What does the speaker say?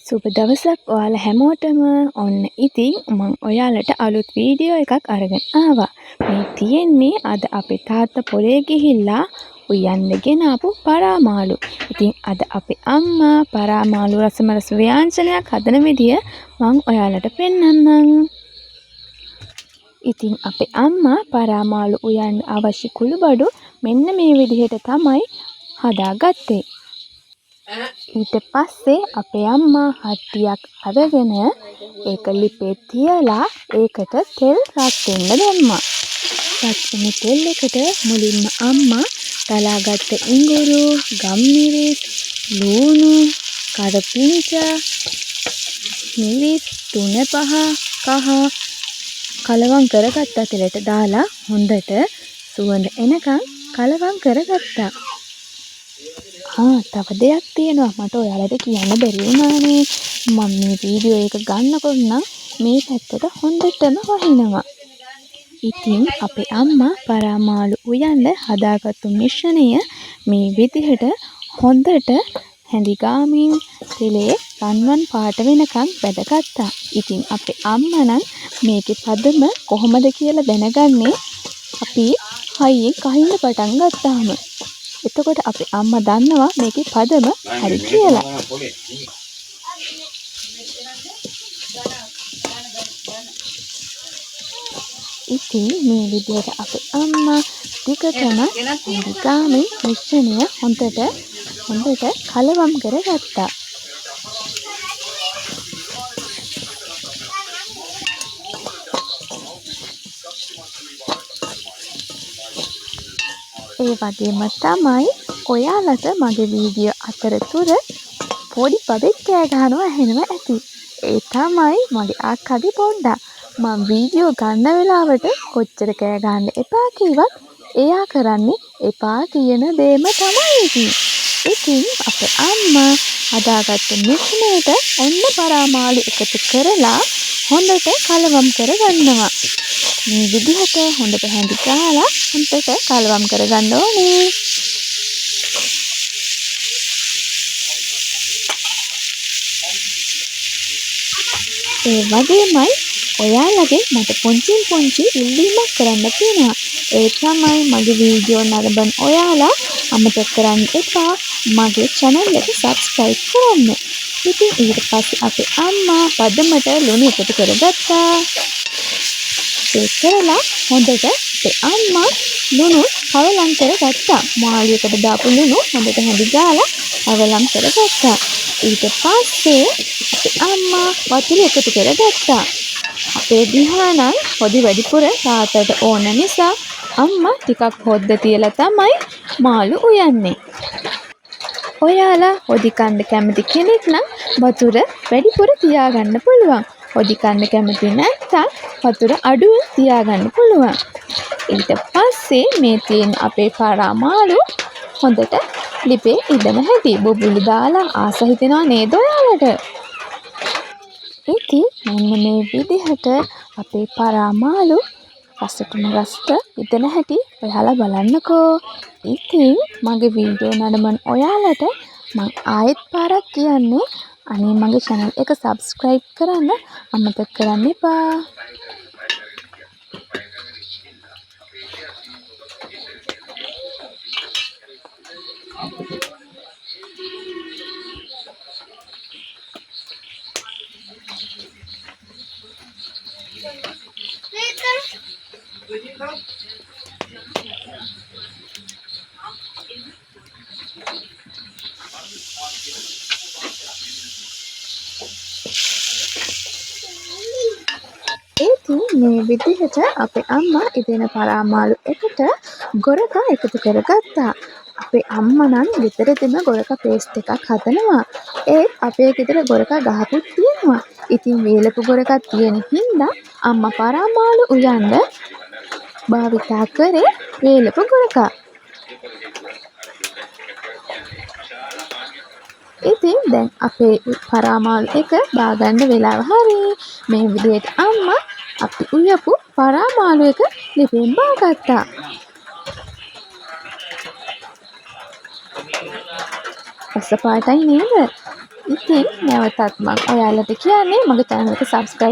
සුබ දවසක් ඔයාලා හැමෝටම. ඔන්න ඉතින් මම ඔයාලට අලුත් වීඩියෝ එකක් අරගෙන ආවා. මේ තියෙන්නේ අද අපේ තාත්තා පොලේ ගිහිල්ලා උයන්න ගෙනාපු පරාමාළු. ඉතින් අද අපේ අම්මා පරාමාළු රසමරස ව්‍යංජනයක් හදන විදිය මම ඔයාලට පෙන්නන්නම්. ඉතින් අපේ අම්මා පරාමාළු උයන්න අවශ්‍ය කුළුබඩු මෙන්න මේ විදිහට තමයි හදාගත්තේ. ඊට පස්සේ අපේ අම්මා හට්ටියක් අරගෙන ඒක ලිපේ තියලා ඒකට තෙල් රත් වෙන්න දැම්මා. රත් වෙන තෙල් එකට මුලින්ම අම්මා තලාගත්ත ඉඟුරු, ගම්මිරිස්, ලූණු, කරපිංච, මිරිස්, තුනපහ, කහ කලවම් කරගත්ත තෙලට දාලා හොඳට සුවඳ එනකන් කලවම් කරගත්තා. තව දෙයක් තියෙනවා මට ඔයාලට කියන්න බැරි වුණානේ. මම මේ වීඩියෝ එක ගන්නකොට නම් මේ පැත්තට හොඳටම වහිනවා. ඉතින් අපේ අම්මා පරාමාළු උයන්න හදාගත්තු මිශ්‍රණය මේ විදිහට හොඳට හැඳි ගාමින් තෙලේ රන්වන් පාට වෙනකන් බැදගත්තා. ඉතින් අපේ අම්මා නම් මේකේ පදම කොහොමද කියලා දැනගන්නේ අපි හයියෙන් කහින්න පටන් ගත්තාම. එතකොට අපේ අම්මා දන්නවා මේකේ පදම හරි කියලා. ඉතින් මේ විදිහට අපේ අම්මා ටිකටම ගාමින් මිශ්‍රණය හොඳට කලවම් කරගත්තා. ඒ වගේම තමයි ඔයාලට මගේ වීඩියෝ අතරතුර පොඩි බබෙක් කෑ ගහනවා ඇහෙනවා ඇති. ඒ තමයි මගේ අක්කාගේ පොඩ්ඩා. මම වීඩියෝ ගන්න වෙලාවට කොච්චර කෑ ගහන්න එපා කිව්වත් එයා කරන්නේ එපා කියන දේම තමයි. ඉතින් අපේ අම්මා හදාගත්ත මිශ්‍රණයට ඔන්න පරාමාළු එකතු කරලා හොඳට කලවම් කරගන්නවා. මේ විදිහට හොඳට හැඳි ගාලා හොඳට කලවම් කරගන්න ඕනේ. ඒ වගේමයි ඔයාලගේ මට පුංචි ඉල්ලීමක් කරන්න තියෙනවා. ඒ තමයි මගේ වීඩියෝ නරඹන ඔයාලා අමතක කරන්න එපා මගේ channel එක subscribe කරන්න. ඉතින් ඊට පස්සේ අපේ අම්මා පදමට ලුණු එකතු කරගත්තා. ඒ කරලා හොඳට අපේ අම්මා ලුණු කවලම් කරගත්තා. මාළුවකට දාපු ලුණු හොඳට හැඳි ගාලා කවලම් කරගත්තා. ඊට පස්සේ අපේ අම්මා වතුර එකතු කරගත්තා. අපේ දිහානම් හොදි වැඩිපුර තාත්තට ඕන නිසා අම්මා ටිකක් හොද්ද තියලා තමයි මාළු උයන්නේ. ඔයාලා හොදි කන්න කැමති කෙනෙක් නම් වතුර වැඩිපුර තියාගන්න පුළුවන්. හොදි කන්න කැමති නැත්නම් වතුර අඩුවෙන් තියාගන්න පුළුවන්. ඊට පස්සේ මේ තියෙන අපේ පරාමාළු හොඳට ලිපේ ඉදම හැටි බොබුලු දාලා ආස හිතෙනවා නේද ඔයාලට? ඉතින් මෙන්න මේ විදිහට අපේ පරාමාළු රසටම රසට ඉදන හැටි ඔයාලා බලන්නකෝ. ඉතින් මගේ වීඩියෝ නරඹන ඔයාලට මම ආයෙත් පාරක් කියන්නේ අනේ මගේ channel එක subscribe කරන්න අමතක කරන්න එපා. ඉතින් මේ විදිහට අපේ අම්මා ඉදෙන පරාමාළු එකට ගොරකා එකතු කරගත්තා. අපේ අම්මා නම් ගෙදරදීම ගොරකා පේස්ට් එකක් හදනවා. ඒත් අපේ ගෙදර ගොරකා ගහකුත් තියෙනවා. ඉතින් වේලපු ගොරකා තියෙන හින්දා අම්මා පරාමාළු උයන්න භාවිතා කරේ වේලපු ගොරකා. ඉතින් දැන් අපේ පරාමාළු එක බාගන්න වෙලාව හරි. මේ විදිහට අම්මා අපි උයපු පරාමාළු එක ලිපෙන් බාගත්තා. රස පාටයි නේද? ඉතින් නැවතත් මම ඔයාලට කියන්නේ මගේ channel එක subscribe